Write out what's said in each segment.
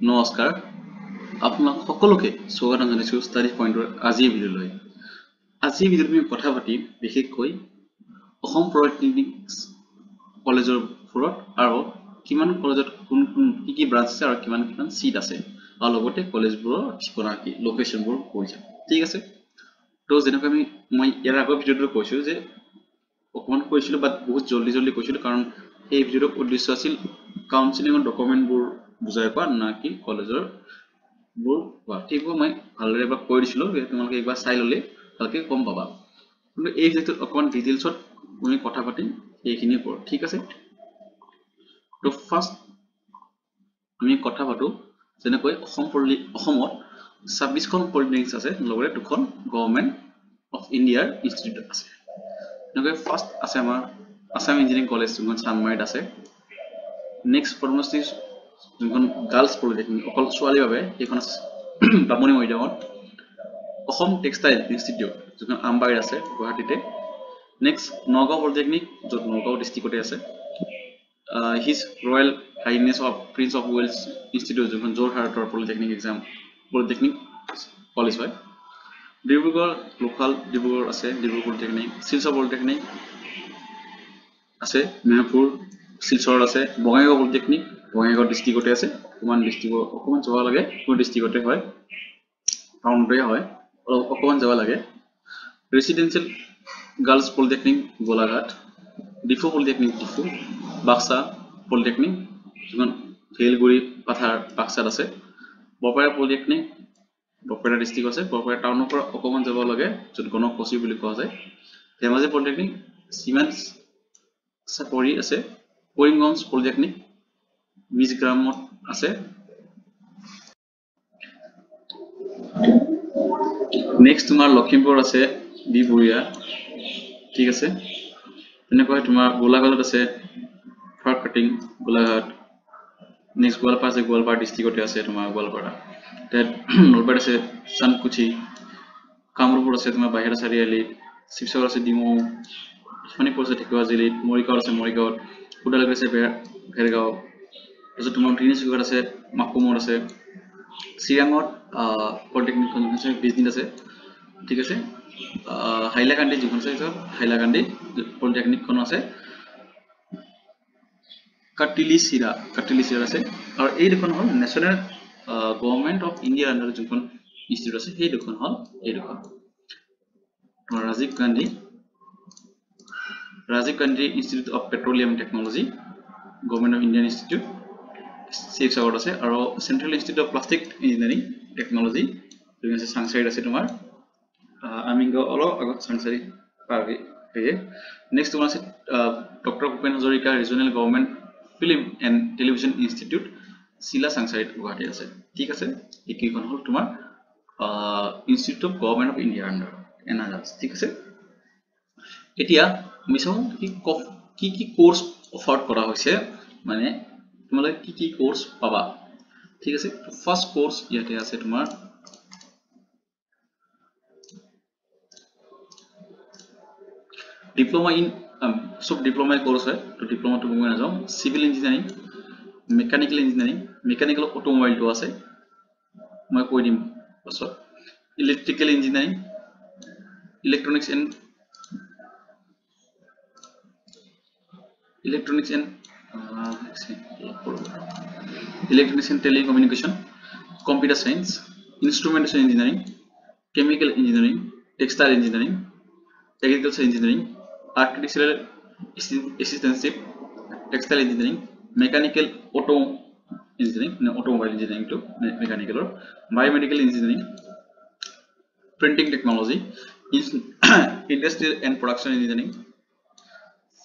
নমস্কাৰ আপোনাক সকলোকে স্বাগতম জনাইছো ষ্টাডি পইণ্টৰ আজিৰ ভিডিঅ'লৈ। আজিৰ ভিডিঅ'ত আমি কথা পাতিম বিশেষকৈ অসম পলিটেকনিক কলেজৰ ওপৰত আৰু কিমান কলেজত কোন কি ব্ৰাঞ্চ আছে আৰু কিমান সিট আছে আৰু লগতে কলেজবোৰৰ ঠিকনা কি লোকেশনবোৰ কৈ যাম। ঠিক আছে, তো যেনেকৈ মই ইয়াৰ আগৰ ভিডিঅ'টো কৈছো যে অকমান কৈছিলো বাট বহুত জলদি কৈছিলো কাৰণ এই ভিডিঅ'ৰ উদ্দেশ্য আছিল কাউন্সেলিংৰ ডকুমেন্টবোৰ বুজাই পা না কি কলেজৰ বোৰ ঠিক মই ভালদৰে এবাৰ কৈ দিছিলো যে তোমালোকে একবাৰ চাই ললে ভালকে গম পাবা। কিন্তু এই ভিডিঅ'ত অকমান ডিটেইলছত আমি কথা পাতিম এইখিনিৰ ওপৰত। ঠিক আছে, তো ফাৰ্ষ্ট আমি কথা পাতো যেনেকৈ অসমত 26খন পলিটেকনিক আছে, লগতে 2খন গভৰ্ণমেণ্ট অফ ইণ্ডিয়াৰ ইনষ্টিটিউট আছে। যেনেকৈ ফাৰ্ষ্ট আছে আমাৰ আসাম ইঞ্জিনিয়াৰিং কলেজ যোনখন চানমাৰীত আছে। নেক্সট ফৰমষ্ট যোনখন গাৰ্লছ পলিটেকনিক অকল ছোৱালীৰ বাবে সেইখন আছে বামুণী মৈদামত। অসম টেক্সটাইল ইনষ্টিটিউট যোনখন আমবাৰীত আছে গুৱাহাটীতে। নেক্সট নগাঁও পলিটেকনিক য'ত নগাঁও ডিষ্ট্ৰিক্টতে আছে। His royal highness of prince of Wales institute যোনখন যোৰহাটৰ পলিটেকনিক কলেজ হয়। ডিব্ৰুগড় লোকাল ডিব্ৰুগড় আছে, ডিব্ৰুগড় পলিটেকনিক। শিলচৰ পলিটেকনিক আছে, মেহপুৰ শিলচৰত আছে। বঙাইগাঁও পলিটেকনিক বঙাইগাঁও ডিষ্ট্ৰিক্টতে আছে, অকমান যাব লাগে, কোনো ডিষ্ট্ৰিক্টতে হয়, টাউনতে হয়, অকমান যাব লাগে। Residential girls polytechnic Golaghat. Diphu polytechnic Diphu. Baksa polytechnic যোনখন ভেলগুৰি পাথাৰ বাক্সাত আছে। বৰপেটা পলিটেকনিক বৰপেটা ডিষ্ট্ৰিক্ট আছে, বৰপেটা টাউনৰ পৰা অকমান যাব লাগে য'ত গণকচি বুলি কোৱা যায়। ধেমাজি পলিটেকনিক চিমেন্স চাপৰি আছে। কৰিমগঞ্জ পলিটেকনিক মিজগ্ৰামত আছে। নেক্সট তোমাৰ লখিমপুৰ আছে বিবুৰীয়া। ঠিক আছে, তেনেকৈ তোমাৰ গোলাঘাটত আছে ফাৰ কাটিং গোলাঘাট। নেক্সট গোৱালপাৰা আছে, গোৱালপাৰা ডিষ্ট্ৰিক্টতে আছে তোমাৰ গোৱালপাৰা। নলবাৰীত আছে চানকুচি। কামৰূপত আছে তোমাৰ বাহিৰা চাৰিআলিত। শিৱসাগৰ আছে ডিমৌ। শোণিতপুৰ আছে ঢেকুৱাজুলিত। মৰিগাঁৱত আছে মৰিগাঁৱত। ওদালগুৰি আছে ভেৰগাঁও। তাৰপিছত তোমাৰ তিনিচুকীয়াত আছে মাকুমত আছে। চিৰাঙত পলিটেকনিকখন আছে বিজনিত আছে। ঠিক আছে, হাইলাকান্দি যিখন আছে হাইলাকান্দি পলিটেকনিকখন আছে কাটিলিচিৰাত আছে। আৰু এই দুখন হ'ল নেশ্যনেল গভৰ্ণমেণ্ট অফ ইণ্ডিয়াৰ আণ্ডাৰত যোনখন ইনষ্টিটিউট আছে সেই দুখন হ'ল এই দুখন। Rajiv Gandhi institute of petroleum technology government of Indian institute শিৱসাগৰত আছে। আৰু central institute of plastic engineering technology যোন আছে চাংচাৰীত আছে তোমাৰ। আমিনগাঁও অলপ আগত চাংচাৰী পাৰ হৈ। নেক্সট তোমাৰ আছে doctor Bhupen Hazarika regional government film and television institute চিলা চাংচাৰীত গুৱাহাটীত আছে। ঠিক আছে, এইকেইখন হ'ল তোমাৰ ইনষ্টিটিউট অফ গভৰ্ণমেণ্ট অফ ইণ্ডিয়াৰ আণ্ডাৰ এনআইএছ। ঠিক আছে, এতিয়া আমি চাওঁ কি কোৰ্চ অফাৰ কৰা হৈছে, মানে তোমালোকে কি কোৰ্চ পাবা। ঠিক আছে, ফাৰ্ষ্ট কোৰ্চ ইয়াতে আছে তোমাৰ ডিপ্লোমা ইন সব ডিপ্লোমা কোৰ্স হয়। তো ডিপ্লোমাটো মই নাযাওঁ। Civil engineering, mechanical engineering, mechanical অটোমোবাইলটো আছে মই কৈ দিম পাছত। Electrical engineering, electronics and telecommunication, computer science, instrumentation engineering, chemical engineering, textile engineering, agriculture engineering, architectural assistantship, textile engineering, mechanical auto engineering, automobile engineering to mechanical, or biomedical engineering, printing technology, industrial and production engineering,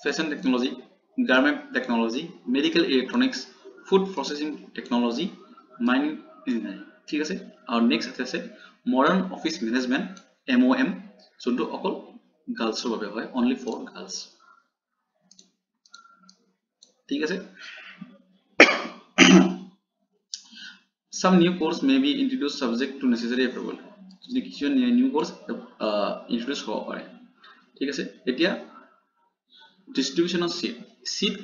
fashion technology, garment technology, medical electronics, food processing technology, mining engineering. ঠিক আছে, আৰু next আছে modern office management MOM যোনটো অকল গাৰ্লছৰ বাবে হয়, only for girls. ঠিক আছে, some new course may be introduced subject to necessary approval. যদি কিছু নিউ কোর্স ইন্ট্রোডিউস হ'ব পাৰে। ঠিক আছে, এতিয়া ডিস্ট্ৰিবিউশন অফ সিট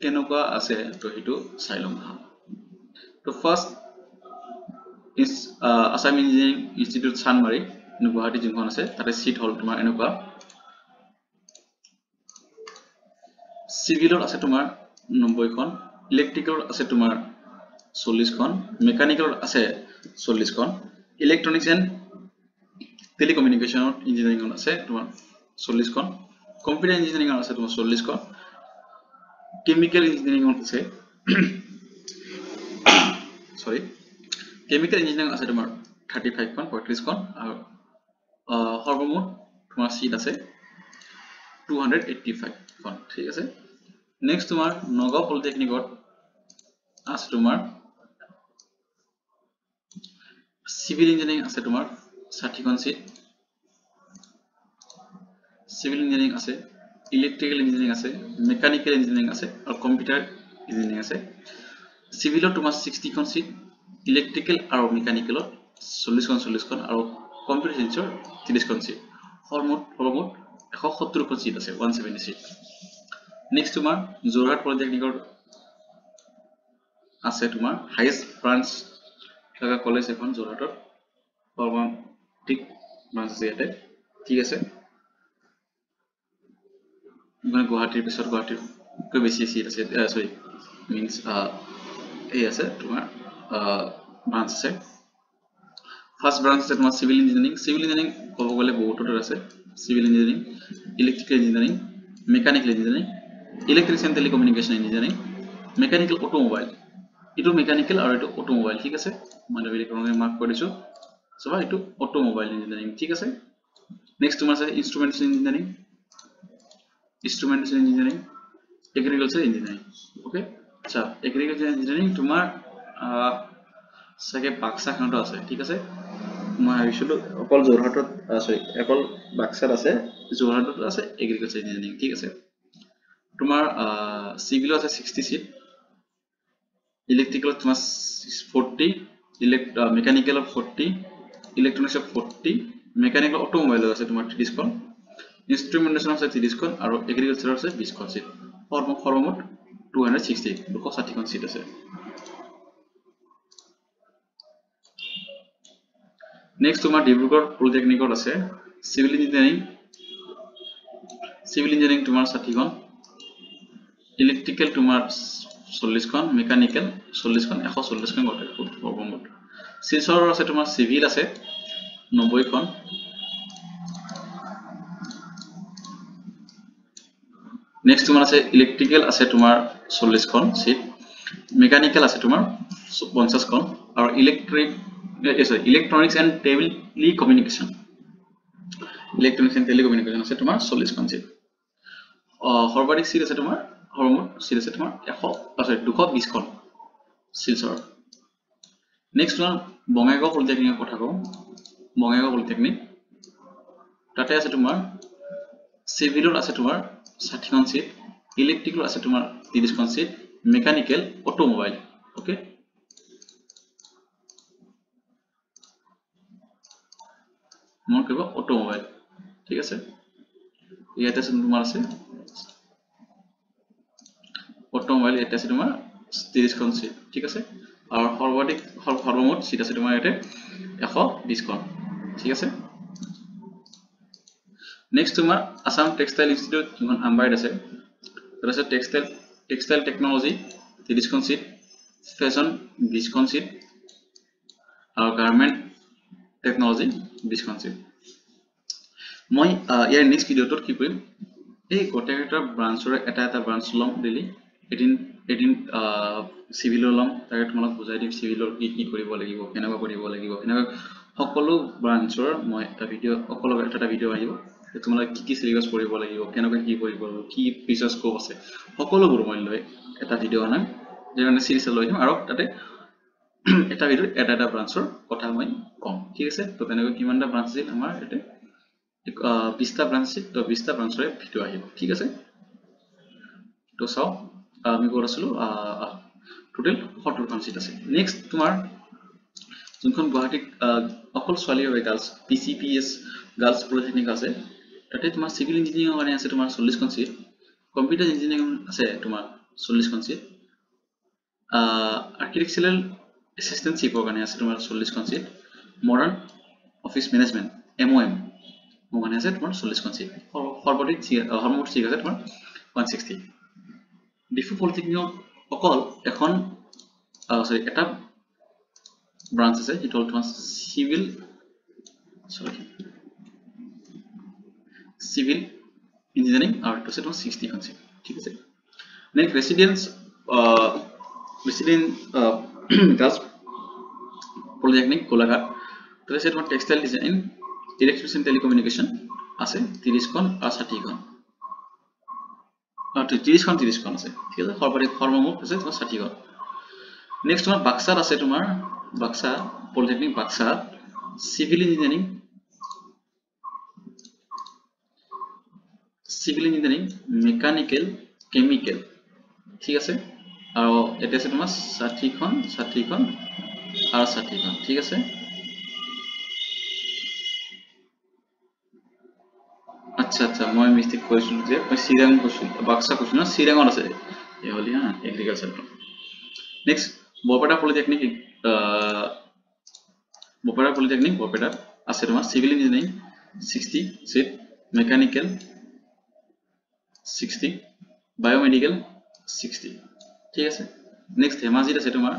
কেনেকুৱা আছে তো সেইটো চাই লম। তো first Assam engineering institute Chandmari Guwahati যোনখন আছে তাতে সিট হল তোমাৰ এনেকুৱা সিভিলৰ আছে তোমাৰ 90 খন ইলেক্ট্ৰিকেলৰ আছে তোমাৰ 40 খন মেকানিকেলৰ আছে 40 খন ইলেক্ট্ৰনিক্স এণ্ড টেলিকমিউনিকেশ্যন ইঞ্জিনিয়াৰিং আছে তোমাৰ 40 খন কম্পিউটাৰ ইঞ্জিনিয়াৰিং আছে তোমাৰ 40 খন কেমিকেল ইঞ্জিনিয়াৰিং আছে সৰি কেমিকেল ইঞ্জিনিয়াৰিং আছে তোমাৰ 35 খন 35 খন আৰু সৰ্বমুঠ তোমাৰ সিট আছে 285 খন ঠিক আছে নেক্সট তোমাৰ নগাঁও পলিটেকনিকত আছে তোমাৰ সিভিল ইঞ্জিনিয়াৰিং আছে তোমাৰ 60 খন সিট সিভিল ইঞ্জিনিয়াৰিং আছে ইলেক্ট্ৰিকেল ইঞ্জিনিয়াৰিং আছে মেকানিকেল ইঞ্জিনিয়াৰিং আছে আৰু কম্পিউটাৰ ইঞ্জিনিয়াৰিং আছে সিভিলত তোমাৰ 60 খন সিট ইলেক্ট্ৰিকেল আৰু মেকানিকেলত 40 খন আৰু কম্পিউটাৰ সায়েন্সৰ 30 খন সিট সৰ্বমুঠ 170 খন সিট আছে 170 সিট নেক্সট তোমাৰ যোৰহাট পলিটেকনিকৰ আছে তোমাৰ হাইয়েষ্ট ব্ৰাঞ্চ থকা কলেজ এখন যোৰহাটত ঠিক ব্ৰাঞ্চ আছে ইয়াতে ঠিক আছে মানে গুৱাহাটীৰ পিছত গুৱাহাটীৰ বেছি সিট আছে সৰি মিন্স এই আছে তোমাৰ ব্ৰাঞ্চ আছে ফাৰ্স্ট ব্ৰাঞ্চ আছে তোমাৰ সিভিল ইঞ্জিনিয়াৰিং ক'ব গ'লে বহুতৰ আছে civil engineering electrical engineering mechanical engineering electronics and telecommunication engineering mechanical automobile ইটো মেকানিকেল আৰু ইটো অটোমোবাইল ঠিক আছে মই ইলেক্ট্ৰনিক মাৰ্ক কৰি দিছো সবা ইটো অটোমোবাইল ইঞ্জিনিয়াৰিং ঠিক আছে নেক্সট তোমাৰ আছে ইনস্ট্ৰুমেন্টেশন ইঞ্জিনিয়াৰিং এগ্ৰিকালচাৰ ইঞ্জিনিয়াৰিং ওকে আচ্ছা এগ্ৰিকালচাৰ ইঞ্জিনিয়াৰিং তোমাৰ সকে বাক্সাখনত আছে ঠিক আছে মই ভাবিছিলো অকল যোৰহাটত সৰি অকল বাক্সাত আছে যোৰহাটত আছে এগ্ৰিকালচাৰ ইঞ্জিনিয়াৰিং ঠিক আছে তোমাৰ সিভিল আছে 60 সিট ইলেক্ট্ৰিকেল তোমাৰ 40 মেকানিকেল 40 ইলেক্ট্ৰনিক্স 40 মেকানিকেল অটোমোবাইল আছে তোমাৰ 30 খন ইনস্ট্ৰুমেন্টেশন আছে 30 খন আৰু এগ্ৰিকালচাৰ আছে 20 খন সিট সৰ্বমুঠ 260 খন সিট আছে নেক্সট তোমাৰ ডিব্ৰুগড় পলিটেকনিকত আছে সিভিল ইঞ্জিনিয়াৰিং তোমাৰ 60 খন ইলেক্ট্ৰিকেল তোমাৰ 40 খন মেকানিকেল 40 খন 140 খন সৰ্বমুঠ শিলচৰৰ আছে তোমাৰ সিভিল আছে 90 খন নেক্সট তোমাৰ আছে ইলেক্ট্ৰিকেল আছে তোমাৰ 40 খন সিট মেকানিকেল আছে তোমাৰ 50 খন আৰু ইলেক্ট্ৰনিক্স এণ্ড টেলিকমিউনিকেশ্যন আছে তোমাৰ 40 খন সিট সৰ্বাধিক সিট আছে তোমাৰ সৰ্বমুঠ সিট আছে তোমাৰ 220 খন শিলচৰ নেক্সট তোমাৰ বঙাইগাঁও পলিটেকনিকৰ কথা কওঁ বঙাইগাঁও পলিটেকনিক তাতে আছে তোমাৰ সিভিলৰ আছে তোমাৰ 60 খন সিট ইলেক্ট্ৰিকেল আছে তোমাৰ 30 খন সিট মেকানিকেল অটোমোবাইল ওকে মোৰ কেৱল অটোমোবাইল ঠিক আছে ইয়াতে আছে তোমাৰ আছে অটোমোবাইল ইয়াতে আছে তোমাৰ 30 খন সিট ঠিক আছে আৰু সৰ্বমুঠ সিট আছে তোমাৰ ইয়াতে 120 খন ঠিক আছে নেক্সট তোমাৰ আসাম টেক্সটাইল ইনষ্টিটিউট যোনখন আমবাৰীত আছে তাত আছে টেক্সটাইল টেকনলজি 30 খন সিট ফেশ্বন 20 খন সিট আৰু গাৰ্মেন্ট টেকনলজি 20 খন সিট মই ইয়াৰ নেক্সট ভিডিওটোত কি কৰিম এই গোটেইটা ব্ৰাঞ্চৰ এটা ব্ৰাঞ্চ লম ডেইলি এদিন সিভিল লম তাকে তোমাক বুজাই দিম সিভিলৰ কি কৰিব লাগিব কেনেকৈ কৰিব লাগিব কেনেকৈ সকলো ব্ৰাঞ্চৰ মই এটা ভিডিও সকলো এটা ভিডিও আহিব তোমালোকে কি সিলেবাস পঢ়িব লাগিব কেনেকৈ কি কৰিব কি ফিচাৰ স্কোপ আছে সকলোবোৰ মই লৈ এটা ভিডিও আনাম যেনে সিৰিজ লৈ দিম আৰু তাতে এটা ভিডিওত এটা ব্ৰাঞ্চৰ কথা মই কম ঠিক আছে তো তেনেকৈ কিমানটা ব্ৰাঞ্চ আছে আমাৰ এতে 20টা ব্ৰাঞ্চ আছে তো 20টা ব্ৰাঞ্চৰে ভিডিও আহিব ঠিক আছে তো চাও আমি ক'ত আছিলো টোটাল 70 খন সিট আছে নেক্সট তোমাৰ যোনখন গুৱাহাটী অকল ছোৱালী হয় গাৰ্লছ পিচিপিএছ গাৰ্লছ পলিটেকনিক আছে তাতে তোমাৰ সিভিল ইঞ্জিনিয়াৰিং কাৰণে আছে তোমাৰ 40 খন সিট কম্পিউটাৰ ইঞ্জিনিয়াৰিং আছে তোমাৰ 40 খন সিট আৰ্কিটেকচাৰাল এসিস্ট্যান্ট চিফৰ কাৰণে আছে তোমাৰ 40খন seat modern office management MOM মানে আছে তোমাৰ 40খন চিট সৰ্বাধিক সৰ্বমুঠ চিট আছে তোমাৰ 160 ডিফু পলিটেকনিক অকল এখন সৰি এটা ব্ৰাঞ্চ আছে সেইটো হ'ল তোমাৰ সিভিল ইঞ্জিনিয়াৰিং আৰু এটা আছে তোমাৰ 60 খন চিট ঠিক আছে নেক্সট ৰেসিডেন্স গাৰ্লছ পলিটেকনিক গোলাঘাট তো আছে তোমাৰ টেক্সটাইল ডিজাইন ইলেক্ট্ৰিচিয়ান টেলিকমিউনিকেশন আছে 30 খন আৰু 60 খন 30 খন আছে ঠিক আছে সৰ্বাধিক সৰ্বমুঠ আছে তোমাৰ 60 খন নেক্সট তোমাৰ বাক্সাত আছে তোমাৰ Baksa polytechnic Baksa civil engineering mechanical chemical ঠিক আছে আৰু এটা আছে তোমাৰ 60 খন আৰু 60 খন ঠিক আছে আচ্ছা মই মিস্টেক কৰিছিলো যে মই সিৰাং কৈছিল বাক্সা কৈছিল না সিৰাঙত আছে এই হলি হা agriculture next Barpeta polytechnic Barpeta আছে তোমাৰ civil engineering 60 seat mechanical 60 biomedical 60 ঠিক আছে নেক্সট ধেমাজিত আছে তোমাৰ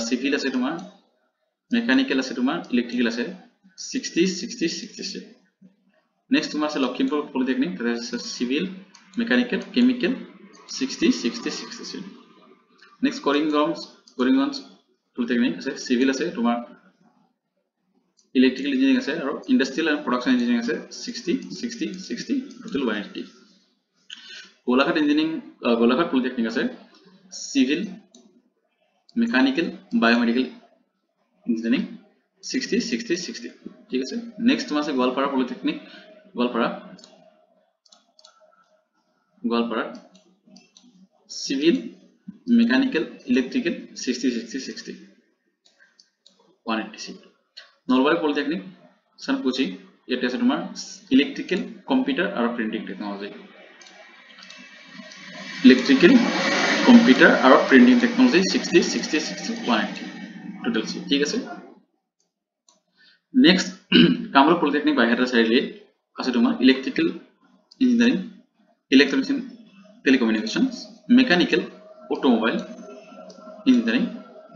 সিভিল আছে তোমাৰ মেকানিক্যাল আছে তোমাৰ ইলেক্ট্ৰিক্যাল আছে 60 নেক্সট তোমাৰ আছে লখিমপুৰ পলিটেকনিক তাতে আছে civil mechanical chemical 60 next Karimganj polytechnic আছে সিভিল আছে তোমাৰ ইলেক্ট্ৰিক্যাল ইঞ্জিনিয়াৰিং আছে আৰু ইন্ডাস্ট্ৰিয়েল এন্ড প্ৰডাকশন ইঞ্জিনিয়াৰিং আছে 60 টোটাল 180 গোলাঘাট পলিটেকনিক আছে সিভিল মেকানিক্যাল বায়োমেডিকেল ইঞ্জিনিয়ারিং 60 ঠিক আছে নেক্সট তোমাৰ আছে Goalpara polytechnic Goalpara civil mechanical electrical 60 180 Nalbari polytechnic Sanekuchi ইয়াতে আছে তোমাৰ ইলেক্ট্ৰিক্যাল কম্পিউটাৰ আৰু প্ৰিন্টিং টেকনলজি60 180 টোটাল ঠিক আছে নেক্সট কামৰূপ পলিটেকনিক বাইহাটা চাৰিআলি আছে তোমাৰ electrical engineering electronics and telecommunication mechanical automobile engineering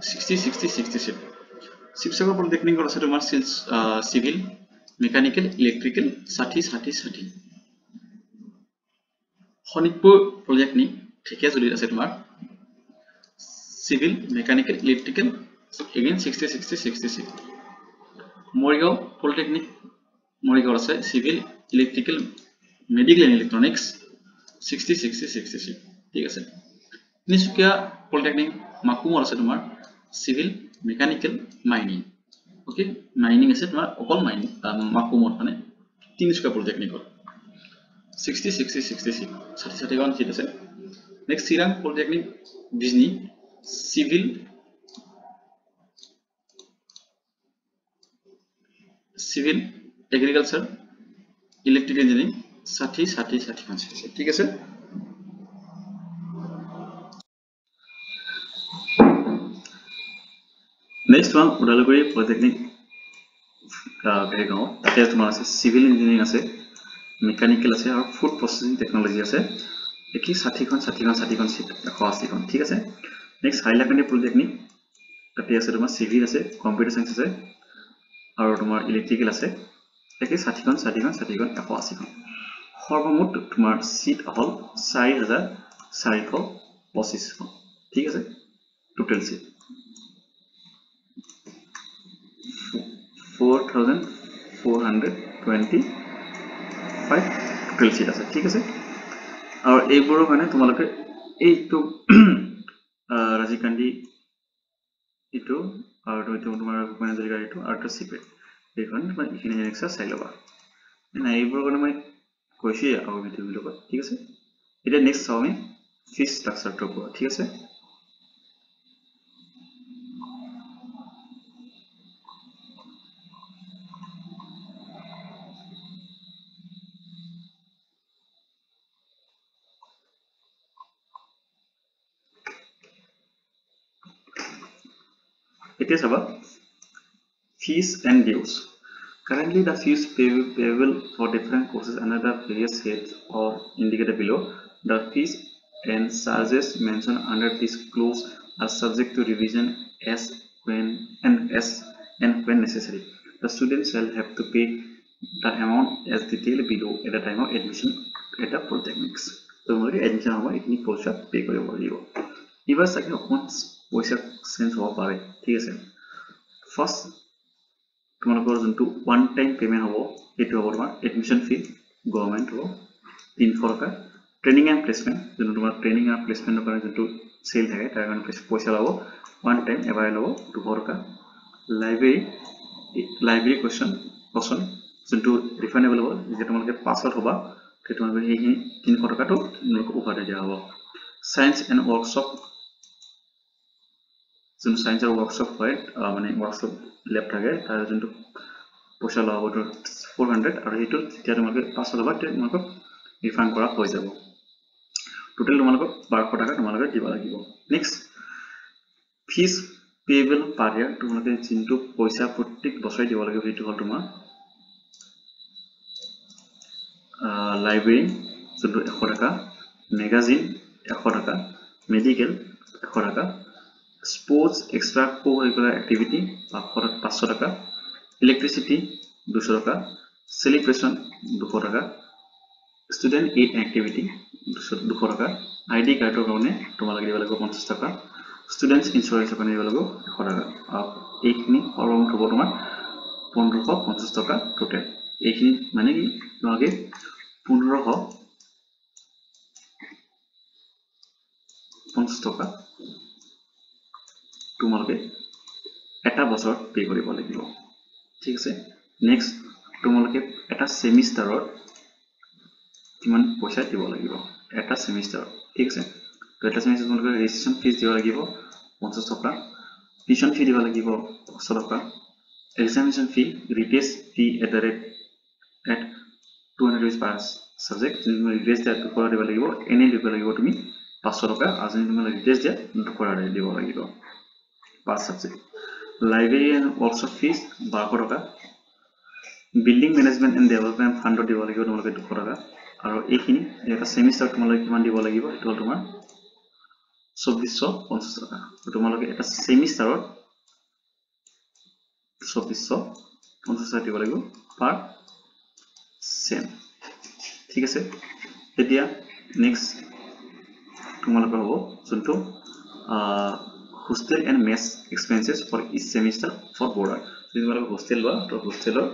60 Sivasagar পলিটেকনিকৰ আছে তোমাৰ civil mechanical electrical 60 Sonitpur polytechnic ঢেকিয়াজুলিত আছে তোমাৰ civil mechanical electrical again 60 Morigaon polytechnic Morigaon আছে civil electrical medical and electronics 60 ঠিক আছে তিনিচুকীয়া পলিটেকনিক মাকুমৰ আছে তোমাৰ civil mechanical mining okay mining আছে তোমাৰ অকল মাইনিং মাকুমৰ মানে তিনিচুকীয়া পলিটেকনিকৰ 60 খন ঠিক আছে next Chirang polytechnic Bijni civil agriculture electrical engineering 60 খন ঠিক আছে নেক্সট ওয়ান ওদালগুৰি পলিটেকনিক বেৰগাঁও তাতে তোমাৰ আছে সিভিল ইঞ্জিনিয়াৰিং আছে মেকানিক্যাল আছে আৰু ফুড প্ৰসেসিং টেকনলজি আছে একি 60 খন সিট 180 খন ঠিক আছে নেক্সট হাইলাকান্দি পলিটেকনিক তাতে আছে তোমাৰ সিভিল আছে কম্পিউটাৰ সায়েন্স আছে আৰু তোমাৰ ইলেক্ট্ৰিক্যাল আছে একি 60 খন 180 খন সৰ্বমুঠ তোমাৰ সিট হল 4425 খন ঠিক আছে টোটাল সিট 4425 টোটাল সিট আছে ঠিক আছে আৰু এইবোৰৰ মানে তোমালোকে এইটো ৰাজিকান্দি ইটো আৰু এইটো তোমাৰ ম্যানেজাৰ গাড়ীটো আৰু এটা সিপেট এইখন মানে ইখিনি এক্সা চাই লবা না এইবোৰৰ কাৰণে মই কৈছি আৰু ভিডিও লগত ঠিক আছে এটা নেক্সট চাও আমি ফিস স্ট্রাকচারটো ঠিক আছে এতিয়া চাবা fees and dues. Currently, the fees payable for different courses under the various heads or indicated below. The fees and charges mentioned under this clause are subject to revision as and when necessary. The students shall have to pay the amount as detailed below at the time of admission at the polytechnics. So, admission hour itni poisa pay koribo lagibo. Ibar sake okon poisa sense hobo pare. Thik ase. First তোমালোকৰ যোনটো one time payment হ'ব এটো হ'ব তোমাৰ admission ফি government হ'ব 300 টকা training and placement যোনটো তোমাৰ ট্ৰেইনিং আৰু প্লেসমেন্টৰ কাৰণে যোনটো সেল থাকে তাৰ কাৰণে পইচা ল'ব ওয়ান টাইম এবাৰ ল'ব 200 টকা লাইব্ৰেৰী কোৱেশ্চন যোনটো ৰিফান্ডেবল হ'ব যে তোমালোকে পাছত হ'বা তে তোমালোকে এই 300 টকাটো তোমালোকক উভতাই দিয়া হ'ব সায়েন্স এণ্ড ওয়াৰ্কশ্বপ যোনটো সায়েন্স আৰু ওয়াৰ্কশ্বপ হয় মানে ওয়াৰ্কশ্বপ ল্যাব থাকে তাৰ যোনটো পইচা লব 400 আৰু এইটো যেতিয়া তোমালোকে পাছ ল'বা তে তোমালোকক ৰিফান্ড কৰা হৈ যাব টোটাল তোমালোকক 1200 টকা তোমালোকে দিব লাগিব নেক্সট ফিজ পেয়েবল পাৰ ইয়াৰ তোমালোকে যোনটো পইচা প্ৰত্যেক বছৰে দিব লাগিব সেইটো হ'ল তোমাৰ লাইব্ৰেৰী যোনটো 100 টকা মেগাজিন 100 টকা মেডিকেল 100 টকা sports extra co-curricular activity 500 টাকা electricity 200 টাকা celebration 200 টাকা student aid activity 200 টাকা id card কাৰণে তোমালোকে দিব লাগিব 50 টাকা students insurance কাৰণে দিব লাগিব 100 টাকা আৰু এইখিনি অলং হ'ব তোমাৰ 1550 টাকা টোটাল এইখিনি মানে কি তোমালোকে 1550 টাকা তোমালোকে এটা বছৰ পে কৰিব লাগিব ঠিক আছে নেক্সট তোমালোকে এটা সেমিস্টাৰৰ কিমান পইচা দিব লাগিব এটা সেমিস্টাৰ ঠিক আছে তো এটা সেমিস্টাৰ তোমালোকে ৰেজিষ্ট্ৰেচন ফিজ দিব লাগিব 50 টকা টিউশন ফি দিব লাগিব 100 টকা examination fee retest fee at 200 rupees per subject তুমি ৰিটেষ্ট দিয়া 200 দিব লাগিব এনে দিব লাগিব তুমি 500 টকা আৰু তুমি ৰিটেষ্ট দিয়া 200 দিব লাগিব per subject library and workshop fees 1200 টাকা building management and development fund দিব লাগিব তোমালোকে 200 টাকা আৰু এইখিনি এটা সেমিস্টাৰ তোমালোকে কিমান দিব লাগিব এটো হ'ল তোমাৰ 2450 টাকা তোমালোকে এটা সেমিস্টাৰত 2450 টাকা দিব লাগিব per sem ঠিক আছে এতিয়া নেক্সট তোমালোকৰ হ'ব যোনটো hostel and mess expenses for each semester for boarder যদি তোমালোকে hostel লোৱা তো hostelৰ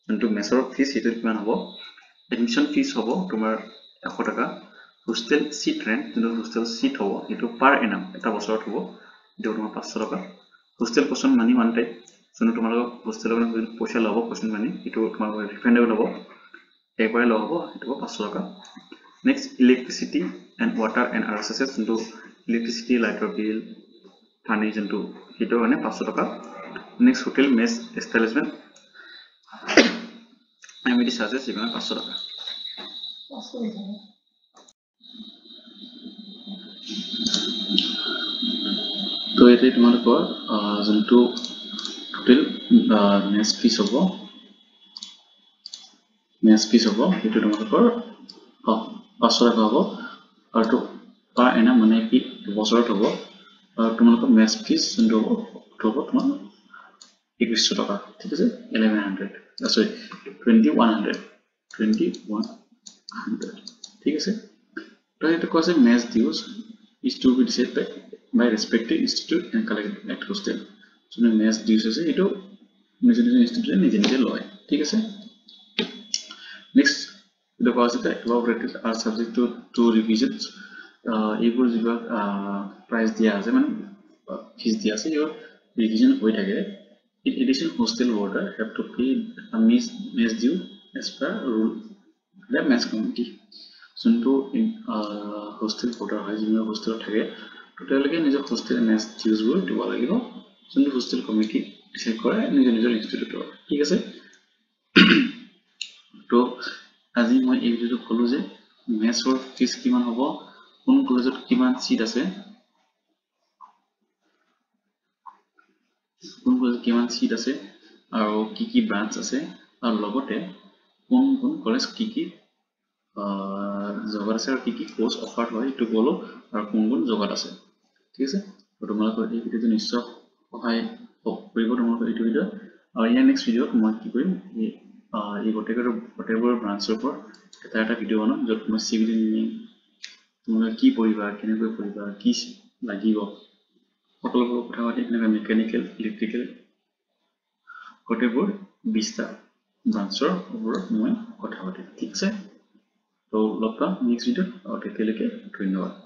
যোনটো মেছৰ ফিজ সেইটো কিমান হ'ব এডমিশন ফিজ হ'ব তোমাৰ 100 টকা hostel seat rent যোনটো hostel seat হ'ব সেইটো per annum এটা বছৰত হ'ব সেইটো তোমাৰ 500 টকা hostel caution money one time যোনটো তোমালোক hostelৰ কাৰণে পইচা ল'ব caution money সেইটো তোমালোক ৰিফান্ডেবল হ'ব একবাৰ ল'ব সেইটো 500 টকা next electricity and water and other services যোনটো electricity lighter bill পানী যোনটো সেইটো মানে 500 টকা নেক্সট হোটেল মেস এস্টাবলিশমেন্ট এমিডি চার্জেস এখানে 500 টাকা তো এতে তোমালোকৰ যোনটো টোটাল মেস ফিস হ'ব সেইটো তোমালোকৰ 500 টাকা হ'ব আৰু পাৰ এনাম মানে কি বছৰত হ'ব আৰু তোমালোকৰ মেস ফিস যোনটো হ'ব তোমাৰ 2100 টাকা ঠিক আছে 1100 সরি 2100 ঠিক আছে তো এটা কৈছে mess dues is to be decided by respective institute and collected at hostel so mess dues আছে এটো নিজ ইনস্টিটিউটে নিজে লয় ঠিক আছে next the cost that above rated are subject to revisions এইবোৰ যিবা প্রাইস দিয়া আছে মানে ফিজ দিয়া আছে ইও রিভিজন হৈ থাকে in addition hostel boarder have to pay a mess due as per rule the mess committee যোনটো hostel boarder হয় যিনো hostel থাকে টোটালকে নিজ hostel mess dues বোৰ দিব লাগিব যোনটো hostel committee ডিসাইড কৰে নিজ ইনস্টিটিউটৰ ঠিক আছে তো আজি মই এই ভিডিওটো কলো যে মেছৰ ফিস কিমান হ'ব কোন কলেজত কিমান সিট আছে কোন কলেজ কিমান সিট আছে আৰু কি ব্ৰাঞ্চ আছে আৰু লগতে কোন কলেজ কি জগত আছে আৰু কি কোৰ্স অফাৰ হয় এইটো বলো আৰু কোন জগত আছে ঠিক আছে তো তোমালোকৰ এই ভিডিওটো নিশ্চয় সহায় কৰিব তোমালোকৰ এইটো ভিডিও আৰু ইয়াৰ নেক্সট ভিডিওত মই কি কৰিম এই গোটেইবোৰ ব্ৰাঞ্চৰ ওপৰত এটা ভিডিও বনাম য'ত মই চিভিল ইঞ্জিনিয়াৰিং তোমালোকে কি পঢ়িবা কেনেকৈ পঢ়িবা কি লাগিব সকলোবোৰ কথা পাতি কেনেকৈ মেকানিকেল ইলেক্ট্ৰিকেল গোটেইবোৰ 20টা ব্ৰাঞ্চৰ ওপৰত মই কথা পাতিম ঠিক আছে তো লগ পাম নেক্সট ভিডিওত তেতিয়ালৈকে ধন্যবাদ